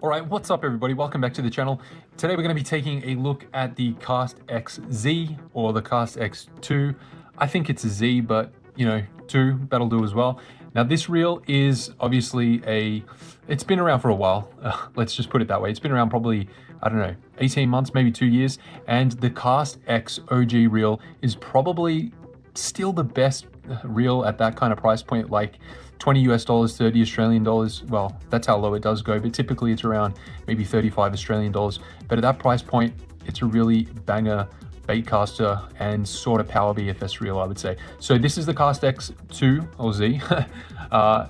All right, what's up everybody? Welcome back to the channel. Today we're going to be taking a look at the Cast XZ or the Cast X2. I think it's a Z, but you know, 2, that'll do as well. Now this reel is obviously it's been around for a while. Let's just put it that way. It's been around probably, I don't know, 18 months, maybe 2 years. And the Cast X OG reel is probably still the best reel at that kind of price point, like $20 US, 30 Australian dollars. Well, that's how low it does go, but typically it's around maybe 35 Australian dollars. But at that price point, it's a really banger baitcaster and sort of power BFS reel, I would say. So this is the Cast X2 or Z.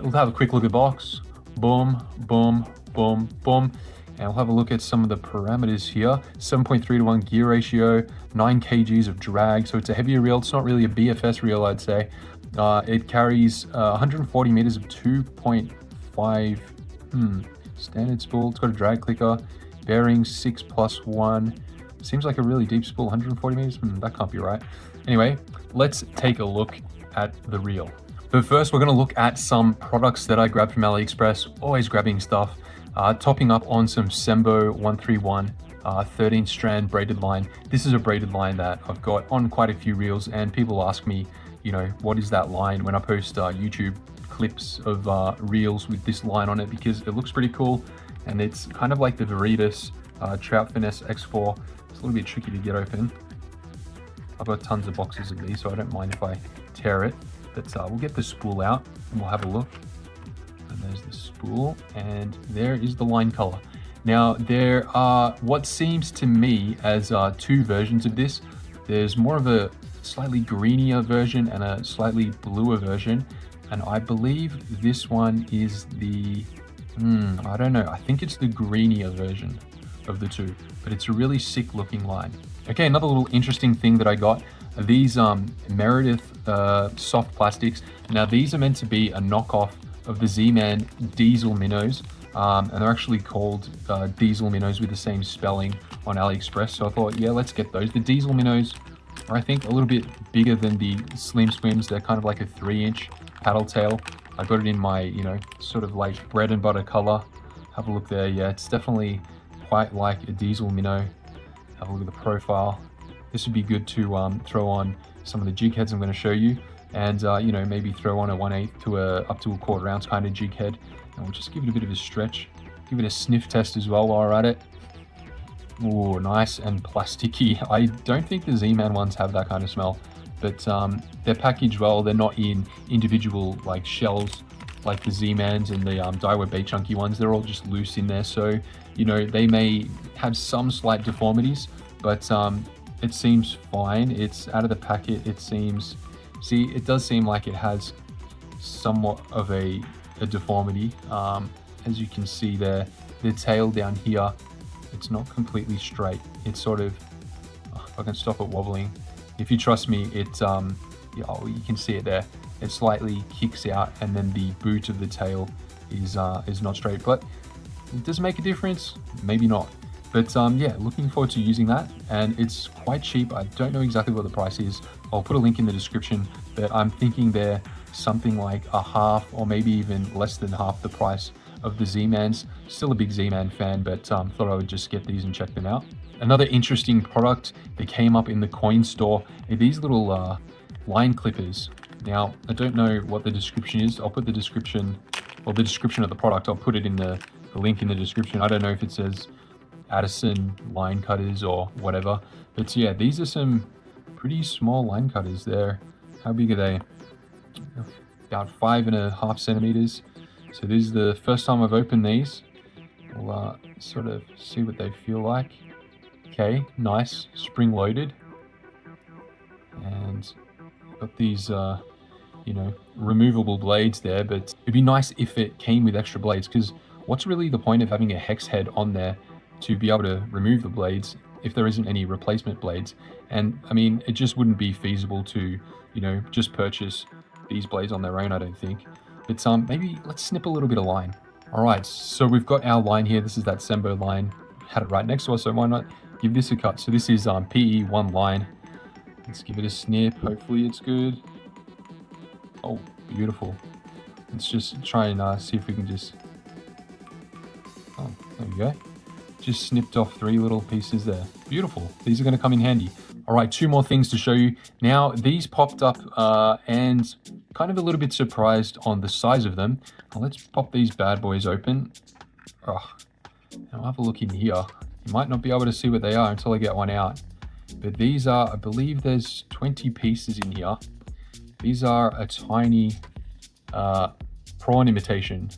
We'll have a quick look at the box. Boom, boom, boom, boom. And we'll have a look at some of the parameters here. 7.3 to 1 gear ratio, 9 kgs of drag. So it's a heavier reel. It's not really a BFS reel, I'd say. It carries 140 meters of 2.5 standard spool. It's got a drag clicker, bearing 6+1. Seems like a really deep spool, 140 meters. That can't be right. Anyway, let's take a look at the reel. But first, we're going to look at some products that I grabbed from AliExpress. Always grabbing stuff. Topping up on some Sembo 131 13 strand braided line. This is a braided line that I've got on quite a few reels, and people ask me, you know, what is that line when I post YouTube clips of reels with this line on it, because it looks pretty cool. And it's kind of like the Veritas Trout Finesse X4. It's a little bit tricky to get open. I've got tons of boxes of these, so I don't mind if I tear it. But we'll get the spool out and we'll have a look. And there's the spool, and there is the line color. Now there are what seems to me as 2 versions of this. There's more of a slightly greenier version and a slightly bluer version, and I believe this one is the I don't know, I think it's the greenier version of the 2, but it's a really sick looking line. Okay, another little interesting thing that I got, these Meredith soft plastics. Now these are meant to be a knockoff of the Z-Man diesel minnows, and they're actually called diesel minnows with the same spelling on AliExpress. So I thought, yeah, let's get those. The diesel minnows are, I think, a little bit bigger than the slim swims. They're kind of like a 3-inch paddle tail. I got it in my, you know, sort of like bread and butter color. Have a look there. Yeah, it's definitely quite like a diesel minnow. Have a look at the profile. This would be good to throw on some of the jig heads I'm going to show you, and you know, maybe throw on a 1/8 to up to a 1/4 ounce kind of jig head, and we'll just give it a bit of a stretch. Give it a sniff test as well while we're at it. Oh, nice and plasticky. I don't think the Z-Man ones have that kind of smell, but they're packaged well. They're not in individual like shells like the Z-Mans and the Daiwa Bait Chunky ones. They're all just loose in there, so you know, they may have some slight deformities, but it seems fine. It's out of the packet. It seems, see, it does seem like it has somewhat of a deformity. As you can see there, the tail down here, it's not completely straight. It's sort of, if I can stop it wobbling. If you trust me, it's, yeah, oh, you can see it there. It slightly kicks out, and then the boot of the tail is not straight, but it does make a difference, maybe not. But yeah, looking forward to using that, and it's quite cheap. I don't know exactly what the price is. I'll put a link in the description, but I'm thinking they're something like a half or maybe even less than half the price of the Z-Mans. Still a big Z-Man fan, but thought I would just get these and check them out. Another interesting product that came up in the coin store are these little line clippers. Now, I don't know what the description is. I'll put the description, or the description of the product, I'll put it in the link in the description. I don't know if it says Addison line cutters or whatever, but yeah, these are some pretty small line cutters there. How big are they? About 5.5 centimeters. So this is the first time I've opened these. We'll sort of see what they feel like. Okay, nice, spring loaded, and got these you know, removable blades there, but it'd be nice if it came with extra blades, because what's really the point of having a hex head on there to be able to remove the blades if there isn't any replacement blades? And I mean, it just wouldn't be feasible to, you know, just purchase these blades on their own, I don't think. But maybe let's snip a little bit of line. All right, so we've got our line here. This is that Sembo line. Had it right next to us, so why not give this a cut? So this is PE1 line. Let's give it a snip. Hopefully it's good. Oh, beautiful. Let's just try and see if we can just... Oh, There we go. Just snipped off 3 little pieces there. Beautiful. These are going to come in handy. All right, 2 more things to show you. Now, these popped up and kind of a little bit surprised on the size of them. Now, let's pop these bad boys open. Oh, I'll have a look in here. You might not be able to see what they are until I get one out. But these are, I believe there's 20 pieces in here. These are a tiny prawn imitation.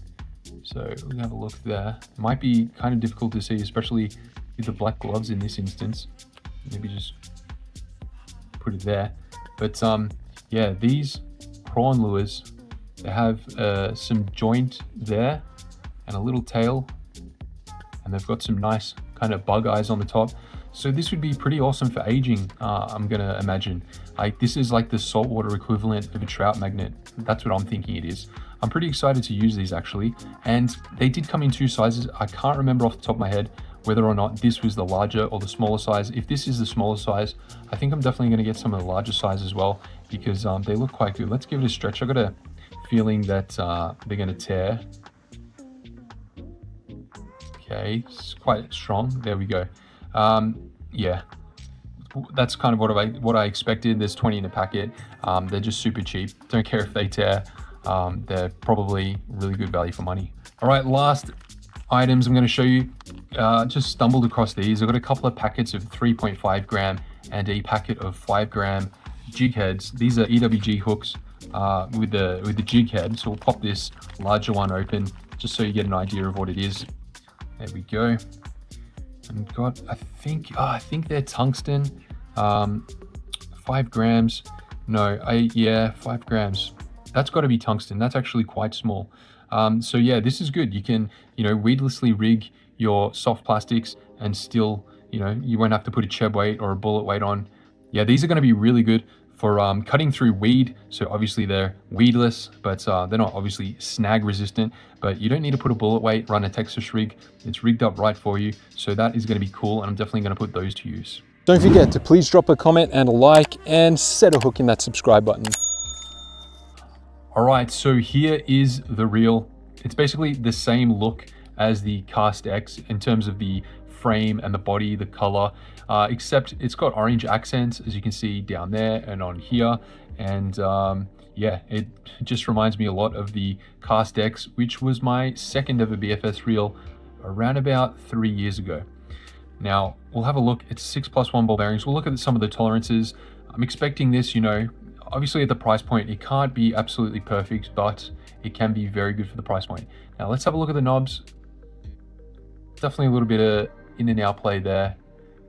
So we'll have a look there. It might be kind of difficult to see, especially with the black gloves in this instance. Maybe just put it there. But yeah, these prawn lures, they have some joint there and a little tail, and they've got some nice kind of bug eyes on the top. So this would be pretty awesome for aging, I'm gonna imagine. Like, this is like the saltwater equivalent of a trout magnet. That's what I'm thinking it is. I'm pretty excited to use these actually. And they did come in 2 sizes. I can't remember off the top of my head whether or not this was the larger or the smaller size. If this is the smaller size, I think I'm definitely gonna get some of the larger size as well, because they look quite good. Let's give it a stretch. I got a feeling that they're gonna tear. Okay, it's quite strong. There we go. Yeah, that's kind of what I expected. There's 20 in a packet. They're just super cheap. Don't care if they tear. They're probably really good value for money. All right, last items I'm going to show you. Just stumbled across these. I've got a couple of packets of 3.5 gram and a packet of 5 gram jig heads. These are EWG hooks with the jig head. So we'll pop this larger one open just so you get an idea of what it is. There we go. And got, I think they're tungsten. 5 grams. No, yeah, 5 grams. That's got to be tungsten. That's actually quite small. So yeah, this is good. You can, weedlessly rig your soft plastics and still, you won't have to put a cheb weight or a bullet weight on. Yeah, these are going to be really good for cutting through weed. So obviously they're weedless, but they're not obviously snag resistant, but you don't need to put a bullet weight, run a Texas rig. It's rigged up right for you. So that is going to be cool. And I'm definitely going to put those to use. Don't forget to please drop a comment and a like and set a hook in that subscribe button. All right, so here is the reel. It's basically the same look as the Cast X in terms of the frame and the body, the color, except it's got orange accents, as you can see down there and on here. And yeah, it just reminds me a lot of the Cast X, which was my second ever BFS reel around about 3 years ago. Now, we'll have a look. It's 6+1 ball bearings. We'll look at some of the tolerances. I'm expecting this, obviously at the price point, it can't be absolutely perfect, but it can be very good for the price point. Now let's have a look at the knobs. Definitely a little bit of in and out play there.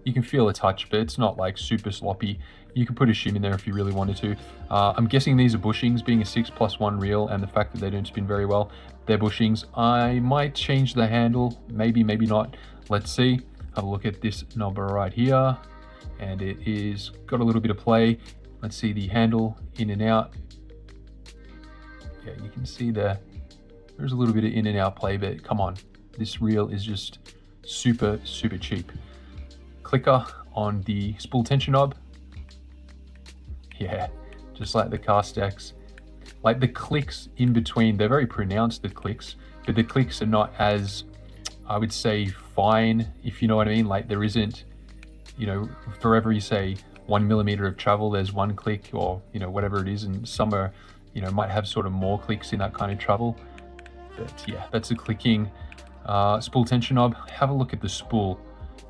You can feel a touch, but it's not like super sloppy. You can put a shim in there if you really wanted to. I'm guessing these are bushings, being a 6+1 reel, and the fact that they don't spin very well, they're bushings. I might change the handle, maybe, maybe not. Let's see. Have a look at this knob right here, and it is got a little bit of play. Let's see the handle in and out. Yeah, you can see there's a little bit of in and out play, but come on, this reel is just super, super cheap. Clicker on the spool tension knob. Yeah, just like the Cast X. Like the clicks in between, they're very pronounced, the clicks, but the clicks are not as, I would say, fine, if you know what I mean. Like there isn't, for every, say, 1 millimeter of travel, there's 1 click, or whatever it is, and some are might have sort of more clicks in that kind of travel. But yeah, that's a clicking spool tension knob. Have a look at the spool.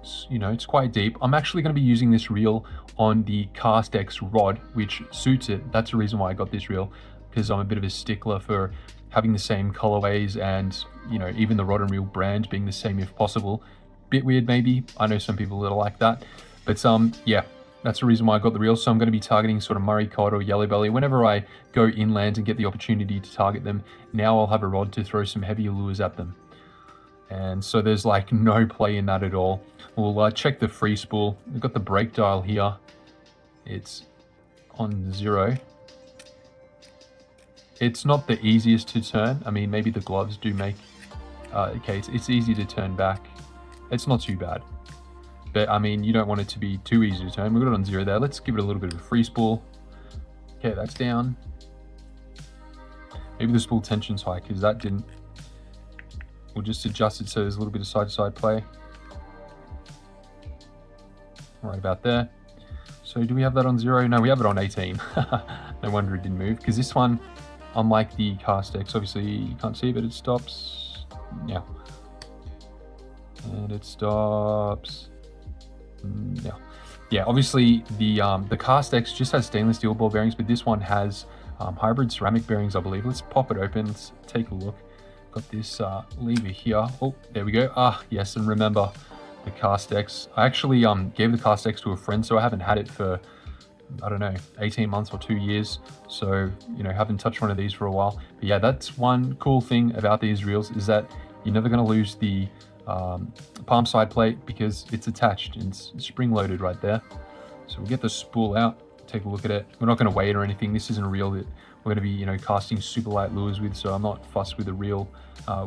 It's quite deep. I'm actually going to be using this reel on the Cast X rod, which suits it. That's the reason why I got this reel, because I'm a bit of a stickler for having the same colorways and even the rod and reel brand being the same if possible. Bit weird maybe. I know some people that are like that, but yeah, that's the reason why I got the reel. So I'm going to be targeting sort of Murray Cod or yellow belly whenever I go inland and get the opportunity to target them. Now I'll have a rod to throw some heavier lures at them. And so there's like no play in that at all. We'll check the free spool. We've got the brake dial here. It's on 0. It's not the easiest to turn. I mean, maybe the gloves do make, okay, it's easy to turn back. It's not too bad. But I mean, you don't want it to be too easy to turn. We've got it on 0 there. Let's give it a little bit of a free spool. Okay, that's down. Maybe the spool tension's high because that didn't. We'll just adjust it so there's a little bit of side-to-side play. Right about there. So do we have that on 0? No, we have it on 18. No wonder it didn't move, because this one, unlike the Cast X, obviously you can't see, but it stops. Yeah. And it stops. Yeah. Yeah, obviously the Cast X just has stainless steel ball bearings, but this one has hybrid ceramic bearings, I believe. Let's pop it open. Let's take a look. Got this lever here. Oh, there we go. Ah, yes, and remember the Cast X. I actually gave the Cast X to a friend, so I haven't had it for, I don't know, 18 months or 2 years. So, you know, haven't touched one of these for a while. But yeah, that's one cool thing about these reels, is that you're never going to lose the palm side plate, because it's attached and it's spring loaded right there. So we'll get the spool out, take a look at it. We're not going to weigh it or anything. This isn't a reel that we're going to be, you know, casting super light lures with, so I'm not fussed with the reel,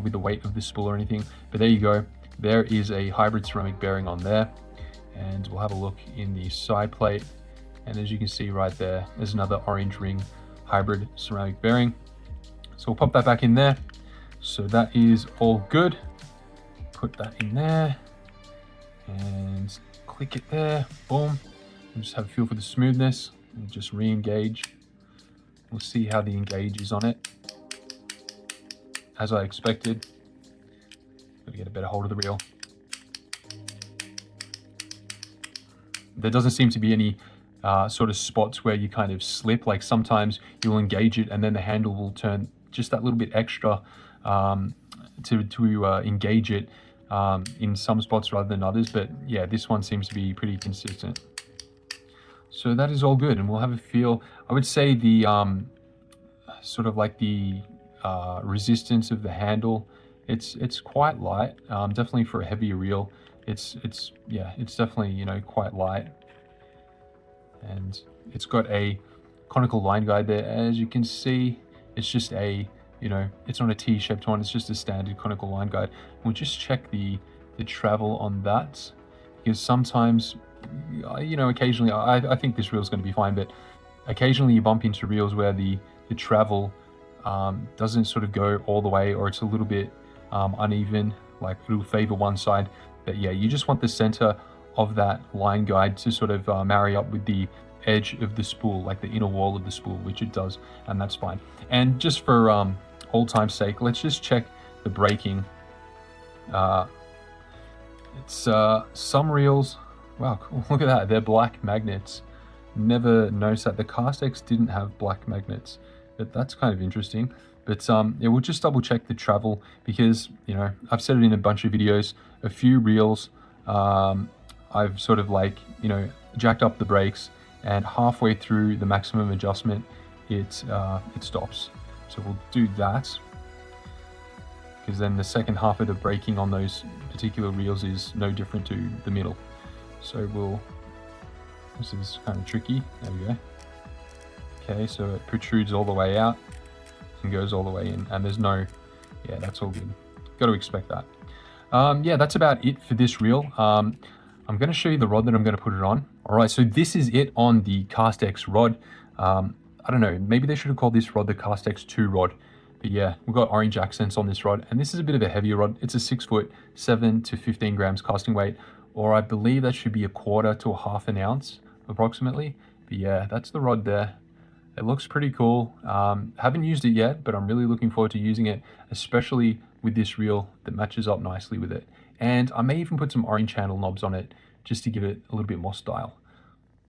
with the weight of the spool or anything. But there you go. There is a hybrid ceramic bearing on there, and we'll have a look in the side plate. And as you can see right there, there's another orange ring hybrid ceramic bearing. So we'll pop that back in there. So that is all good. Put that in there and click it there. Boom. And just have a feel for the smoothness and just re-engage. We'll see how the engage is on it. As I expected. Gotta get a better hold of the reel. There doesn't seem to be any sort of spots where you kind of slip. Like sometimes you'll engage it and then the handle will turn just that little bit extra to engage it in some spots rather than others. But yeah, this one seems to be pretty consistent. So that is all good, and we'll have a feel. I would say the sort of like the resistance of the handle, it's quite light. Definitely for a heavier reel, it's definitely, you know, quite light. And it's got a conical line guide there, as you can see. It's just a, you know, it's not a T-shaped one, it's just a standard conical line guide. We'll just check the travel on that, because sometimes, you know, occasionally, I think this reel is going to be fine, but occasionally you bump into reels where the travel doesn't sort of go all the way, or it's a little bit uneven, like it'll favor one side. But yeah, you just want the center of that line guide to sort of marry up with the edge of the spool, like the inner wall of the spool, which it does, and that's fine. And just for old time's sake, let's just check the braking. It's some reels, wow, cool. Look at that, they're black magnets. Never noticed that the Cast X didn't have black magnets, but that's kind of interesting. But yeah, we'll just double check the travel, because, you know, I've said it in a bunch of videos, a few reels, I've sort of like, you know, jacked up the brakes, and halfway through the maximum adjustment, it stops. So we'll do that, because then the second half of the braking on those particular reels is no different to the middle. So this is kind of tricky. There we go. Okay, so it protrudes all the way out and goes all the way in, and there's no, yeah, that's all good. Got to expect that. Yeah, that's about it for this reel. I'm going to show you the rod that I'm going to put it on. All right, so this is it on the Cast X rod. I don't know, maybe they should have called this rod the Cast X2 rod. But yeah, we've got orange accents on this rod, and this is a bit of a heavier rod. It's a 6 foot, 7 to 15 grams casting weight, or I believe that should be 1/4 to 1/2 an ounce approximately. But yeah, that's the rod there. It looks pretty cool. Haven't used it yet, but I'm really looking forward to using it, especially with this reel that matches up nicely with it. And I may even put some orange handle knobs on it just to give it a little bit more style.